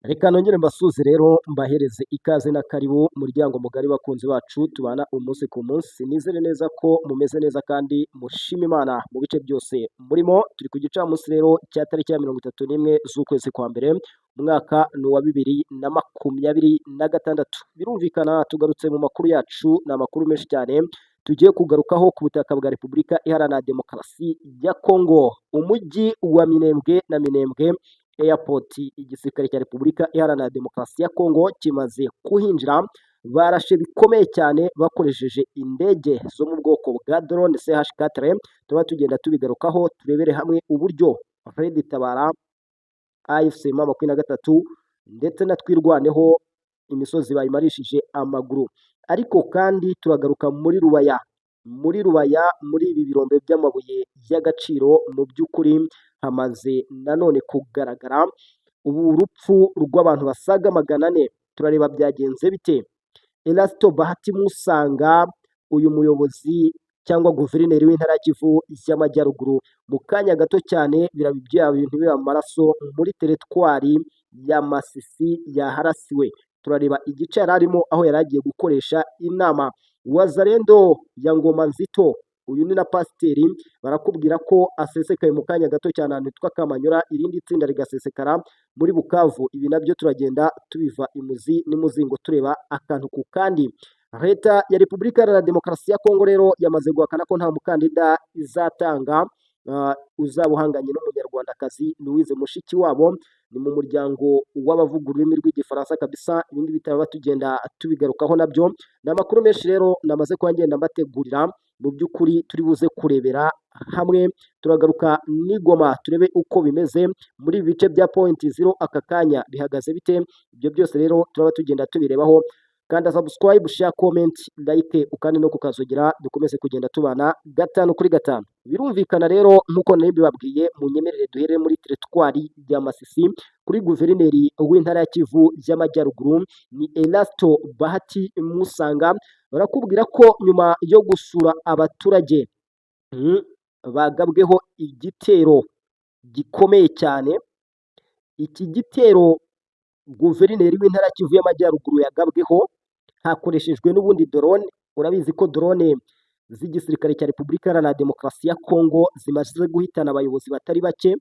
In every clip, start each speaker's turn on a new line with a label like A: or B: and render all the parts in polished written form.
A: Reka nongere mbasuze rero mbahereze ikaze na karibu muryango mugari bakunzi bacu tubana umunsi ku munsi, nizere neza ko mumeze neza kandi mushima Imana mu bice byose murimo. Turi ku gicamunsi rero cya tariki ya 31 z'ukwezi kwa mbere, umwaka ni uwa 2026. Birumvikana tugarutse mu makuru yacu, ni amakuru menshi cyane tugiye kugarukaho ku butaka bwa Repubulika Iharanira Demokarasi ya Kongo, umujyi wa Minembwe na Minembwe Airport. Igisirikare cya Repubulika Iharanira Demokarasi ya Kongo kimaze kuhinjira, barashe bikomeye cyane bakoresheje indege zo mu bwoko bwa drone CH4. Tuba tugenda tubigarukaho turebere hamwe uburyo Red Tabara, AFC M23 ndetse na Twirwaneho imisozi bayimarishije amaguru. Ariko kandi turagaruka muri Rubaya, muri ibi birombe by'amabuye y'agaciro. Mu by'ukuri hamaze nanone kugaragara ubu urupfu rw'abantu basaga 400. Turareba byagenze bite. Erasto Bahati Musanga, uyu muyobozi cyangwa guverineri w'intara ya Kivu y'Amajyaruguru, mu kanya gato cyane birabya bintu biba amaraso muri teritwari ya Masisi yaharasiwe. Turareba igice yari arimo aho yari agiye gukoresha inama. Wazalendo ya Ngoma Nzito, uyu ni na pasiteri, barakubwira ko asesekaye mu kanya gato cyane ahantu hitwa Kamanyura, irindi tsinda rigasesekara muri Bukavu. Ibi nabyo turagenda tubiva imuzi n'imuzingo tureba akantu ku kandi. Leta ya Repubulika Iharanira Demokarasi ya Kongo rero yamaze guhakana ko nta mukandida izatanga uzaba uhanganye n'umunyarwandakazi Louise Mushikiwabo. Ni mu muryango w'abavuga ururimi rw'igifaransa kabisa. Ibindi bitaba tugenda tubigarukaho nabyo. Ni amakuru menshi rero namaze kuba ngenda mbategurira, mu by'ukuri turi buze kurebera hamwe. Turagaruka n'Igoma turebe uko bimeze muri ibi bice bya point zero, aka kanya bihagaze bite. Ibyo byose rero turaba tugenda tubirebaho. Kanda subscribe, share, comment, like ukandi no kukazogera, dukomeze kugenda tubana 5 kuri 5. Birumvikana rero nkuko nari bibabwiye, mu nyemerere duhere muri teritwari ya Masisi kuri guverineri w'intara ya Kivu y'Amajyaruguru, ni Erasto Bahati Musanga. Barakubwira ko nyuma yo gusura abaturage bagabweho igitero gikomeye cyane. Iki gitero guverineri w'intara ya Kivu y'Amajyaruguru yagabweho hakoreshejwe n'ubundi drone. Urabizi ko drone z'igisirikare cya Repubulika Iharanira Demokarasi ya Kongo zimaze guhitana abayobozi batari bake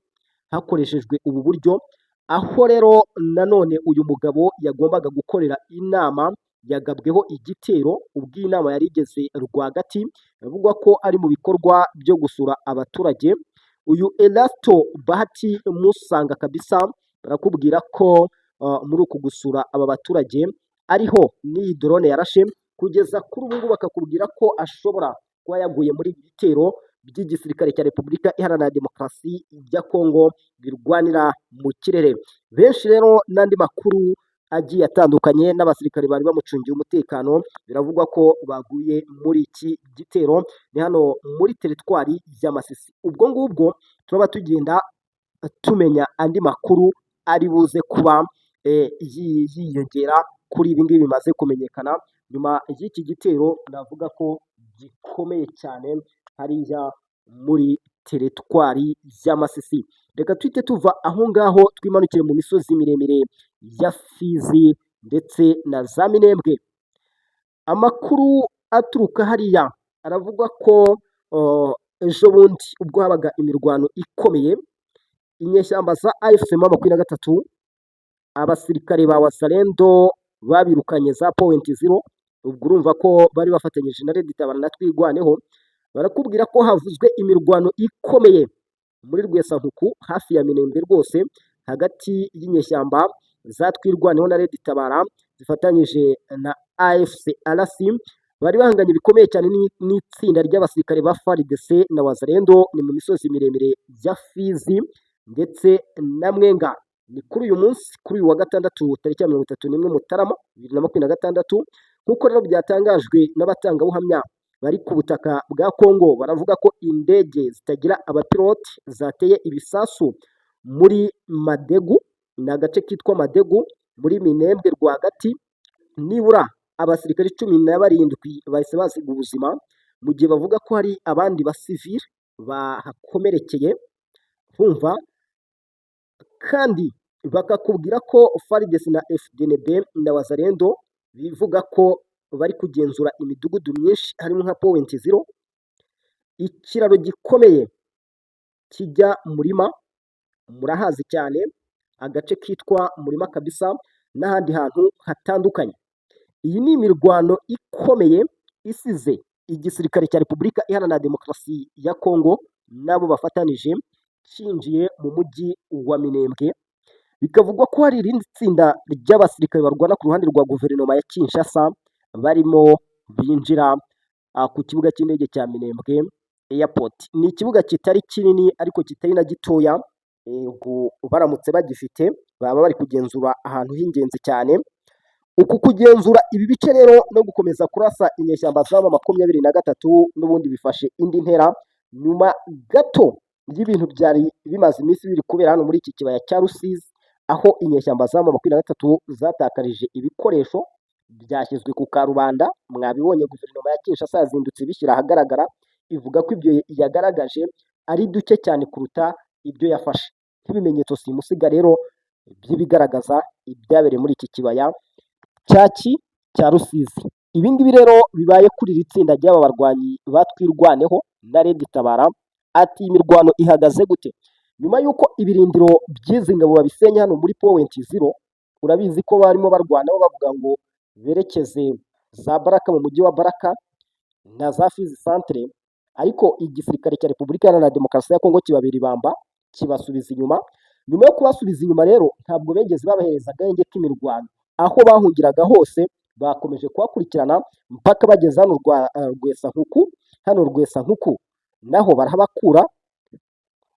A: hakoreshejwe ubu buryo. Aho rero nanone uyu mugabo yagombaga gukorera inama yagabweho igitero ubwo inama yari igeze rwagati, bivugwa ko ari mu bikorwa byo gusura abaturage. Uyu Erasto Bahati Musanga kabisa, barakubwira ko muri uku gusura aba baturage ariho n'iyi drone yarashe. Kugeza kuri ubu ngubu bakakubwira ko ashobora kuba yaguye muri ibi bitero by'igisirikare cya Repubulika Iharanira Demokarasi ya Kongo birwanira mu kirere. Benshi rero n'andi makuru agiye atandukanye n'abasirikare bari bamucungiye umutekano biravugwa ko baguye muri iki gitero. Ni hano muri teritwari ya Masisi. Ubwo ngubwo turaba tugenda tumenya andi makuru ari buze kuba yiyongera kuri ibi ngibi bimaze kumenyekana nyuma y'iki gitero navuga ko gikomeye cyane hariya muri teritwari ya Masisi. Reka twite tuva aho ngaho twimanukire mu misozi miremire ya Fizi ndetse na za Minembwe. Amakuru aturuka hariya aravuga ko ejo bundi ubwo habaga imirwano ikomeye, inyeshyamba za AFC M23, abasirikare ba Wazalendo babirukanye za point zero. Ubwo urumva ko bari bafatanyije na Red Tabara na Twirwaneho. Barakubwira ko havuzwe imirwano ikomeye muri Rwesankuku hafi ya Minembwe rwose, hagati y'inyeshyamba za Twirwaneho na Red Tabara zifatanyije na AFC RC. Bari bahanganye bikomeye cyane n'itsinda ry'abasirikare ba FARDC na Wazalendo. Ni mu misozi miremire ya Fizi ndetse na Mwenga. Ni kuri uyu munsi, kuri uyu wa gatandatu tariki ya 31 Mutarama 2026. Nk'uko rero byatangajwe n'abatangabuhamya bari ku butaka bwa Kongo, baravuga ko indege zitagira abapilote zateye ibisasu muri Madegu, ni agace kitwa Madegu muri Minembwe rwagati. Nibura abasirikare 17 bahise basiga ubuzima, mu gihe bavuga ko hari abandi basivile bahakomerekeye. Bumva kandi bakakubwira ko FARDC na FDNB na Wazalendo bivuga ko bari kugenzura imidugudu myinshi harimo nka Point Zero, ikiraro gikomeye kijya Murima, murahazi cyane, agace kitwa Murima kabisa n'ahandi hantu hatandukanye. Iyi ni imirwano ikomeye isize igisirikare cya Repubulika Iharanira Demokarasi ya Kongo nabo bafatanije cyinjiye mu mujyi wa Minembwe. Bikavugwa ko hari irindi tsinda ry'abasirikare barwana ku ruhande rwa guverinoma ya Kinshasa barimo binjira ku kibuga cy'indege cya Minembwe Airport. Ni ikibuga kitari kinini ariko kitari na gitoya, baramutse bagifite baba bari kugenzura ahantu h'ingenzi cyane. Uku kugenzura ibi bice rero no gukomeza kurasa inyeshyamba z'ama 23 n'ubundi bifashe indi ntera nyuma gato y'ibintu byari bimaze iminsi biri kubera hano muri iki kibaya cya Rusizi, aho inyeshyamba z'ama 23 zatakarije ibikoresho byashyizwe ku karubanda. Mwabibonye guverinoma ya Kinshasa yazindutse bishyira ahagaragara, ivuga ko ibyo yagaragaje ari duke cyane kuruta ibyo yafashe nk'ibimenyetso simusiga rero by'ibigaragaza ibyabereye muri iki kibaya cya Rusizi. Ibi ngibi rero bibaye kuri iri tsinda ry'aba barwanyi batwirwaneho na Red Tabara. Ati imirwano ihagaze gute? Nyuma y'uko ibirindiro by'izi ngabo babisenye hano muri Point Zero, urabizi ko barimo barwanaho bavuga ngo berekeze za Baraka mu mujyi wa Baraka na za Fizi Centre, ariko igisirikare cya Repubulika Iharanira Demokarasi ya Kongo kibabera ibamba kibasubiza inyuma. Nyuma yo kubasubiza inyuma rero ntabwo begeze babahereza agahenge k'imirwano, aho bahungiraga hose bakomeje kuhakurikirana mpaka bageze hano Rwesankuku naho barahabakura.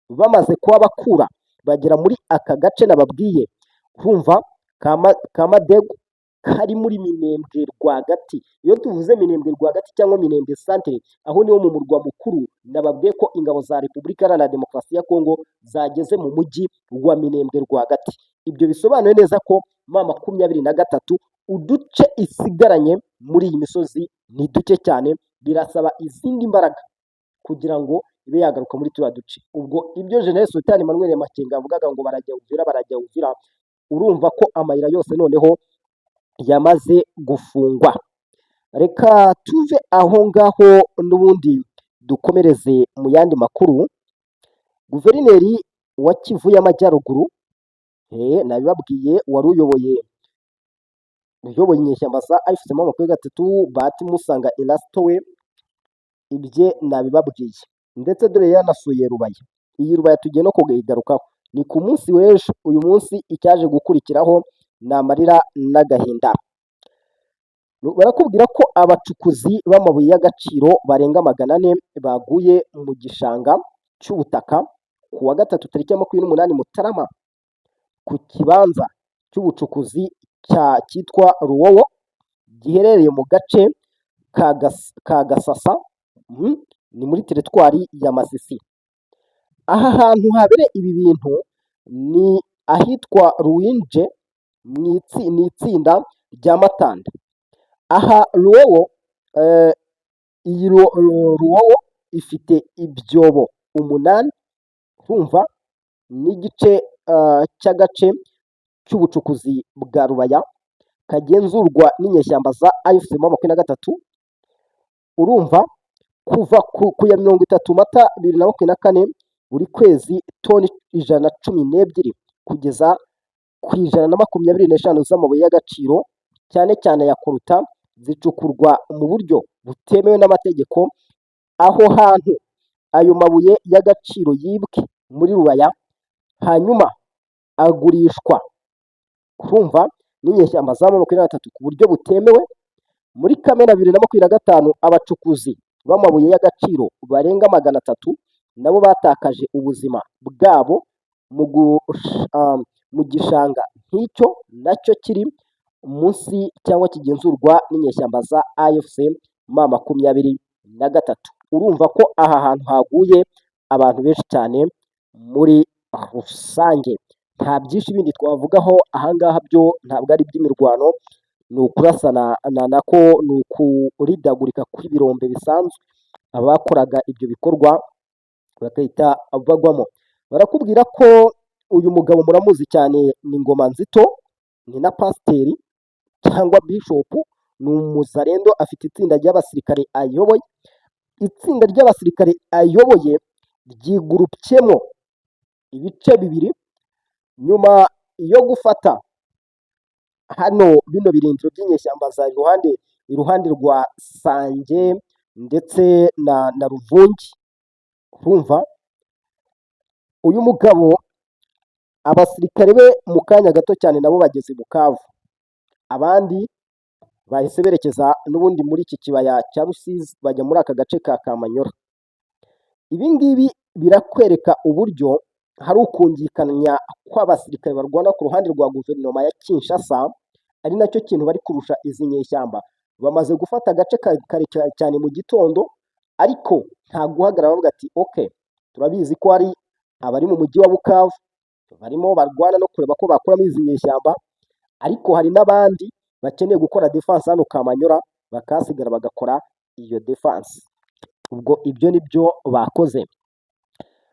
A: Bamaze kuhabakura bagera muri aka gace nababwiye, urumva ka Madegu kari muri Minembwe rwagati. Iyo tuvuze Minembwe rwagati cyangwa Minembwe Centre, aho niho mu murwa mukuru. Nababwiye ko ingabo za Repubulika Iharanira Demokarasi ya Kongo zageze mu mujyi wa Minembwe rwagati. Ibyo bisobanuye neza ko M23 uduce isigaranye muri iyi misozi ni duke cyane, birasaba izindi mbaraga kugira ngo ibe yagaruka muri turiya duce. Ubwo ibyo General Sultan Emmanuel Makenga avugaga ngo barajya Uvira, urumva ko amayira yose noneho yamaze gufungwa. Reka tuve aho ngaho n'ubundi dukomereze mu yandi makuru. Guverineri wa Kivu y'Amajyaruguru, nabibabwiye, wari uyoboye inyeshyamba za AFC/M23 Bahati Musanga Erasto we, ibye nabibabwiye ndetse dore yanasuye Rubaya. Iyi Rubaya tugiye no kugarukaho, ni ku munsi w'ejo. Uyu munsi icyaje gukurikiraho ni amarira n'agahinda. Barakubwira ko abacukuzi b'amabuye y'agaciro barenga 400 baguye mu gishanga cy'ubutaka ku wa gatatu tariki ya 28 Mutarama ku kibanza cy'ubucukuzi cyitwa Ruwowo giherereye mu gace ka Gasasa, ni muri teritwari ya Masisi. Aha hantu habere ibi bintu ni ahitwa Ruwinje ni itsinda rya Matanda. Aha Ruwowo, iyi Ruwowo ifite ibyobo 8, urumva n'igice cy'agace cy'ubucukuzi bwa Rubaya kagenzurwa n'inyeshyamba za AFC/M23. urumva kuva ku ya 30 Mata 2024 buri kwezi toni 112 kugeza ku 125 z'amabuye y'agaciro cyane cyane ya koruta zicukurwa mu buryo butemewe n'amategeko. Aho hantu ayo mabuye y'agaciro yibwe muri Rubaya hanyuma agurishwa, urumva, n'inyeshyamba za M23 ku buryo butemewe. Muri Kamena 2025 abacukuzi b'amabuye y'agaciro barenga 300 nabo batakaje ubuzima bwabo mu gishanga nk'icyo nacyo kiri munsi cyangwa kigenzurwa n'inyeshyamba za AFC/M23. Urumva ko aha hantu haguye abantu benshi cyane muri rusange. Nta byinshi bindi twavugaho ahangaha, byo ntabwo ari iby'imirwano, ni ukurasana nako ni ukuridagurika kw'ibirombe bisanzwe abakoraga ibyo bikorwa bagahita bagwamo. Barakubwira ko uyu mugabo muramuzi cyane, ni Ngoma Nzito, ni na pasiteri cyangwa bishopu, ni umuzarendo, afite itsinda ry'abasirikare ayoboye. Itsinda ry'abasirikare ayoboye ryigurupyemo ibice bibiri, nyuma yo gufata hano bino birindiro by'inyeshyamba za iruhande rwa Sange ndetse na Ruvungi. Urumva uyu mugabo, abasirikare be mu kanya gato cyane nabo bageze i Bukavu, abandi bahise berekeza n'ubundi muri iki kibaya cya Rusizi, bajya muri aka gace ka Kamanyora. Ibi ngibi birakwereka uburyo hari ukungikanya kw'abasirikare barwana ku ruhande rwa guverinoma ya Kinshasa, ari nacyo kintu bari kurusha izi nyeshyamba. Bamaze gufata agace kare cyane mu gitondo, ariko nta guhagarara bavuga ati ok, turabizi ko hari abari mu mujyi wa Bukavu barimo barwana no kureba ko bakuramo izi nyeshyamba, ariko hari n'abandi bakeneye gukora defense hano Kamanyora, bakahasigara bagakora iyo defense. Ubwo ibyo ni byo bakoze.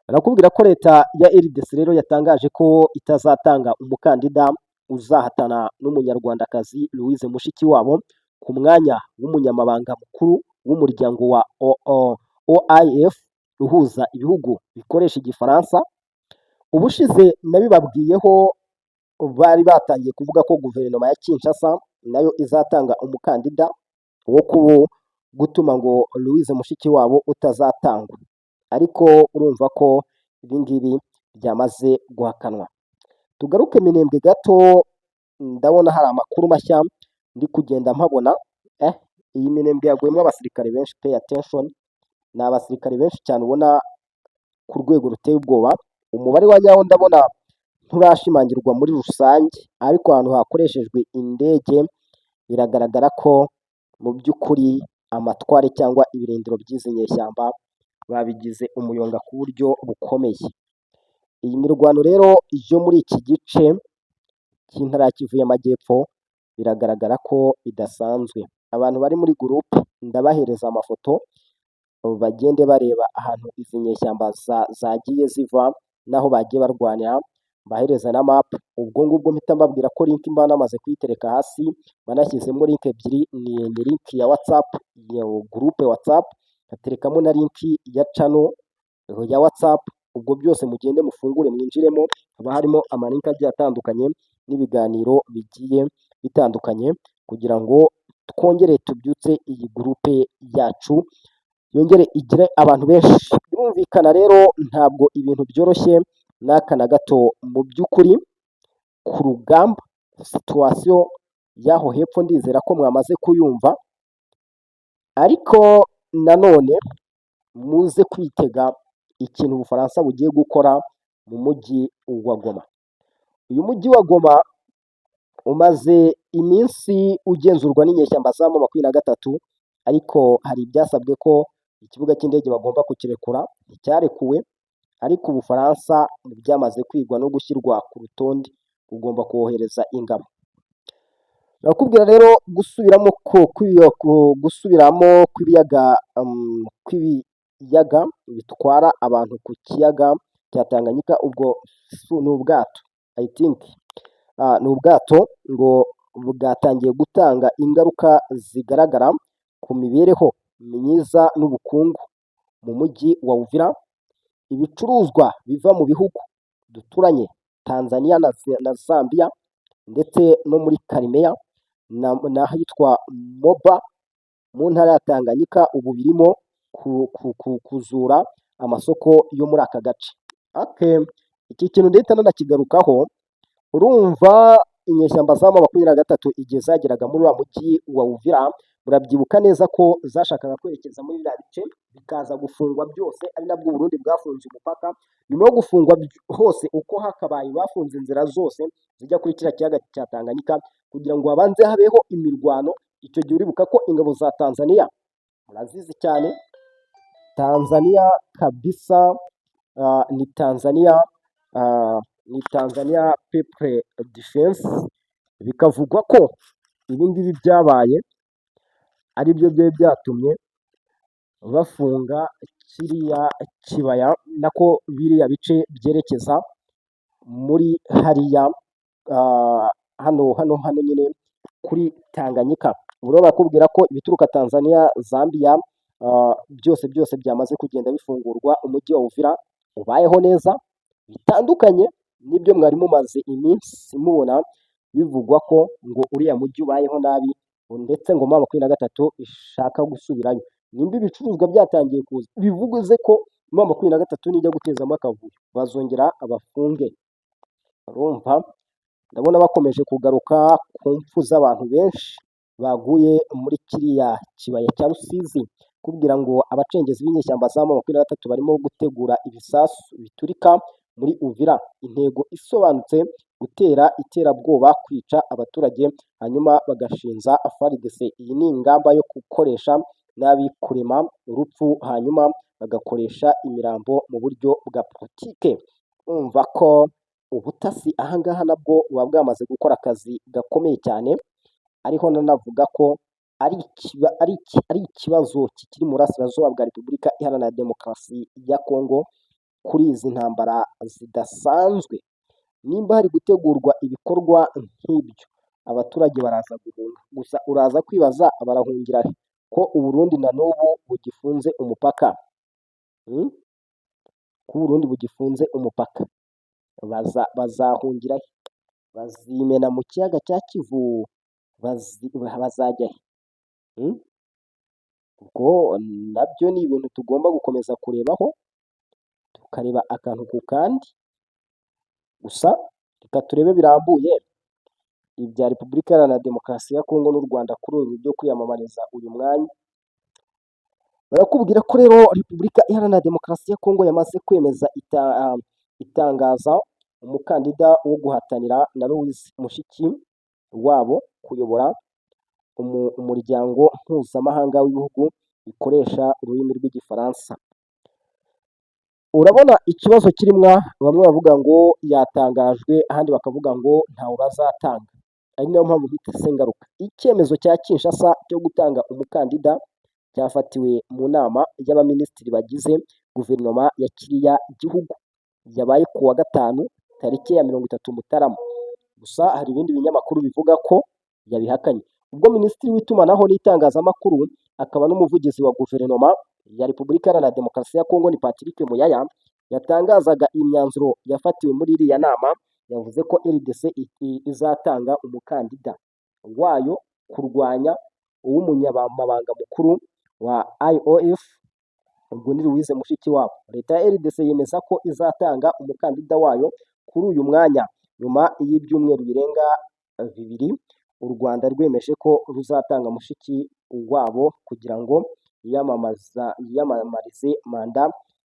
A: Barakubwira ko leta ya RDC rero yatangaje ko itazatanga umukandida uzahatana n'umunyarwandakazi Louise Mushikiwabo ku mwanya w'umunyamabanga mukuru w'umuryango wa OIF uhuza ibihugu bikoresha igifaransa. Ubushize nabibabwiyeho, bari batangiye kuvuga ko guverinoma ya Kinshasa nayo izatanga umukandida wo gutuma ngo Louise Mushikiwabo utazatangwa, ariko urumva ko ibi ngibi byamaze guhakanwa. Tugaruke Minembwe gato, ndabona hari amakuru mashya ndi kugenda mpabona. Iyi Minembwe yaguyemo abasirikare benshi, pay attention, ni abasirikare benshi cyane ubona ku rwego ruteye ubwoba. Umubare wa nyawo ndabona nturashimangirwa muri rusange, ariko ahantu hakoreshejwe indege biragaragara ko mu by'ukuri amatware cyangwa ibirindiro by'izi nyeshyamba babigize umuyonga ku buryo bukomeye. Iyi mirwano rero yo muri iki gice cy'intara ya Kivu y'Amajyepfo biragaragara ko bidasanzwe. Abantu bari muri gurupe ndabahereza amafoto, bagende bareba ahantu izi nyeshyamba zagiye ziva naho bagiye barwanira, bahereza na map. Ubwo ngubwo mpita mbabwira ko link mba namaze kuyitereka hasi, banashyizemo link ebyiri, ni link ya WhatsApp, ya groupe WhatsApp, haterekamo na link ya channel ya WhatsApp. Ubwo byose mugende mufungure mwinjiremo, haba harimo amalink agiye atandukanye n'ibiganiro bigiye bitandukanye, kugira ngo twongere tubyutse iyi groupe yacu, yongere igire abantu benshi. Birumvikana rero ntabwo ibintu byoroshye n'aka na gato mu by'ukuri ku rugamba. Situation y'aho hepfo ndizera ko mwamaze kuyumva, ariko nanone muze kwitega ikintu Ubufaransa bugiye gukora mu mujyi wa Goma. Uyu mujyi wa Goma umaze iminsi ugenzurwa n'inyeshyamba za M23, ariko hari ibyasabwe ko ikibuga cy'indege bagomba kukirekura, nticyarekuwe, ariko Ubufaransa byamaze kwigwa no gushyirwa ku rutonde, ugomba kohereza ingabo. Nakubwira rero gusubiramo kw'ibiyaga bitwara abantu ku kiyaga cya Tanganyika. Ubwo ni ubwato, I think ni ubwato ngo bwatangiye gutanga ingaruka zigaragara ku mibereho myiza n'ubukungu mu mujyi wa Uvira. Ibicuruzwa biva mu bihugu duturanye Tanzania na Zambia ndetse no muri Karimeya n'ahitwa Moba mu ntara ya Tanganyika, ubu birimo kuzura amasoko yo muri aka gace. Iki kintu ndetse nanakigarukaho. Urumva inyeshyamba za M23 igihe zageraga muri wa mujyi wa Uvira, murabyibuka neza ko zashakaga kwerekeza muri biriya bice bikaza gufungwa byose, ari nabwo Burundi bwafunze umupaka. Nyuma yo gufungwa hose uko hakabaye, bafunze inzira zose zijya kuri kiriya kiyaga cya Tanganyika kugira ngo habanze habeho imirwano. Icyo gihe uribuka ko ingabo za Tanzania, murazizi cyane, Tanzania kabisa, ni Tanzania People Defense, bikavugwa ko ibi ngibi byabaye ari byo byari byatumye bafunga kiriya kibaya, nako biriya bice byerekeza muri hariya hano nyine kuri Tanganyika. Ubwo rero barakubwira ko ibituruka Tanzania, Zambia, byose byamaze kugenda bifungurwa. Umujyi wa Uvira ubayeho neza, bitandukanye n'ibyo mwari mumaze iminsi mubona bivugwa ko ngo uriya mujyi ubayeho nabi, ndetse ngo M23 ishaka gusubirayo. Nimba ibicuruzwa byatangiye kuza, bivuze ko M23 nijya gutezamo akavuyo bazongera abafunge. Urumva, ndabona bakomeje kugaruka ku mpfu z'abantu benshi baguye muri kiriya kibaya cya Rusizi, kubwira ngo abacengezi b'inyeshyamba za M23 barimo gutegura ibisasu biturika muri Uvira. Intego isobanutse gutera iterabwoba, kwica abaturage, hanyuma bagashinza FARDC. Iyi ni ingamba yo gukoresha nabi, kurema urupfu, hanyuma bagakoresha imirambo mu buryo bwa politike. Umva ko ubutasi ahangaha nabwo buba bwamaze gukora akazi gakomeye cyane, ariho nanavuga ko ari ikibazo kikiri mu burasirazuba bwa Repubulika Iharanira Demokarasi ya Kongo. Kuri izi ntambara zidasanzwe, nimba hari gutegurwa ibikorwa nk'ibyo, abaturage baraza guhunga. Gusa uraza kwibaza barahungira he, ko Uburundi na n'ubu bugifunze umupaka? Ko Uburundi bugifunze umupaka, bazahungira he? Bazimena mu kiyaga cya Kivu? Bazajya he? Ubwo nabyo ni ibintu tugomba gukomeza kurebaho, tukareba akantu ku kandi. Gusa reka turebe birambuye ibya Repubulika Iharanira Demokarasi ya Kongo n'u Rwanda kuri ubu byo kwiyamamariza uyu mwanya. Barakubwira ko rero Repubulika Iharanira Demokarasi ya Kongo yamaze kwemeza itangaza umukandida wo guhatanira na Louise Mushikiwabo kuyobora umuryango mpuzamahanga w'ibihugu bikoresha ururimi rw'igifaransa. Urabona ikibazo kirimwa, bamwe bavuga ngo yatangajwe, ahandi bakavuga ngo ntawe bazatanga. Ari nayo mpamvu bita ngaruka. Icyemezo cya Kinshasa cyo gutanga umukandida cyafatiwe mu nama y'abaminisitiri bagize guverinoma ya kiriya gihugu, yabaye ku wa gatanu tariki ya 30 Mutarama. Gusa hari ibindi binyamakuru bivuga ko yabihakanye. Ubwo minisitiri w'itumanaho n'itangazamakuru akaba n'umuvugizi wa guverinoma ya Repubulika Iharanira Demokarasi ya Kongo ni Patrick Muyaya yatangazaga imyanzuro yafatiwe muri iriya nama, yavuze ko RDC izatanga umukandida wayo kurwanya uw'umunyamabanga mukuru wa IOF, ubwo ni Louise Mushikiwabo. Leta ya RDC yemeza ko izatanga umukandida wayo kuri uyu mwanya nyuma y'ibyumweru birenga 2 u Rwanda rwemeje ko ruzatanga Mushikiwabo kugira ngo yiyamamarize manda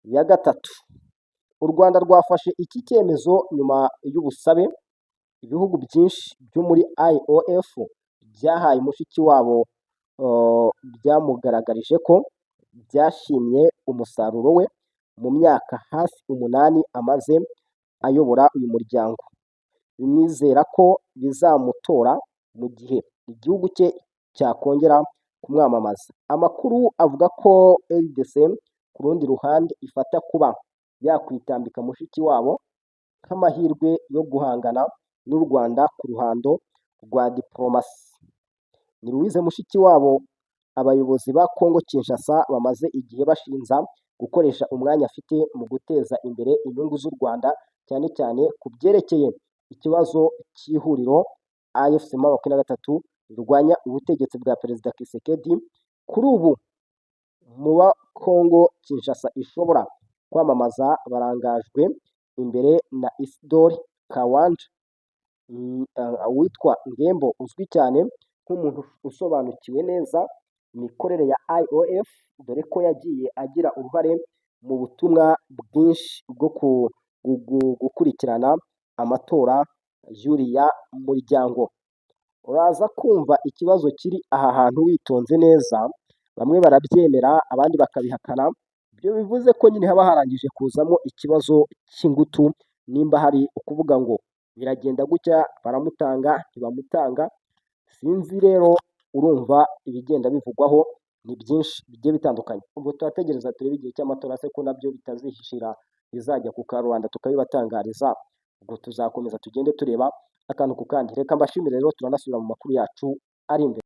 A: ya gatatu. U Rwanda rwafashe iki cyemezo nyuma y'ubusabe ibihugu byinshi byo muri IOF byahaye Mushikiwabo, byamugaragarije ko byashimye umusaruro we mu myaka hafi 8 amaze ayobora uyu muryango. Bimwizera ko bizamutora mu gihe igihugu cye cyakongera kumwamamaza. Amakuru avuga ko RDC ku rundi ruhande ifata kuba yakwitambika Mushikiwabo nk'amahirwe yo guhangana n'u Rwanda ku ruhando rwa diplomasi. Ni Louise Mushikiwabo abayobozi ba Kongo Kinshasa bamaze igihe bashinza gukoresha umwanya afite mu guteza imbere inyungu z'u Rwanda, cyane cyane ku byerekeye ikibazo cy'ihuriro AFC M23 rirwanya ubutegetsi bwa Perezida Tshisekedi. Kuri ubu mu ba Kongo Kinshasa ishobora kwamamaza barangajwe imbere na Isidore Kawanja, witwa Ngembo, uzwi cyane nk'umuntu usobanukiwe neza imikorere ya IOF, dore ko yagiye agira uruhare mu butumwa bwinshi bwo gukurikirana amatora y'uriya muryango. Uraza kumva ikibazo kiri aha hantu witonze neza, bamwe barabyemera abandi bakabihakana. Ibyo bivuze ko nyine haba harangije kuzamo ikibazo cy'ingutu, nimba hari ukuvuga ngo biragenda gutya, baramutanga ntibamutanga. Sinzi rero, urumva ibigenda bivugwaho ni byinshi bigiye bitandukanye. Ubwo turategereza turebe igihe cy'amatora se ko nabyo bitazihishira bizajya ku karubanda tukabibatangariza. ubwo tuzakomeza tugende tureba akantu ku kandi. Reka mbashimire rero, turanasubira mu makuru yacu ari imbere.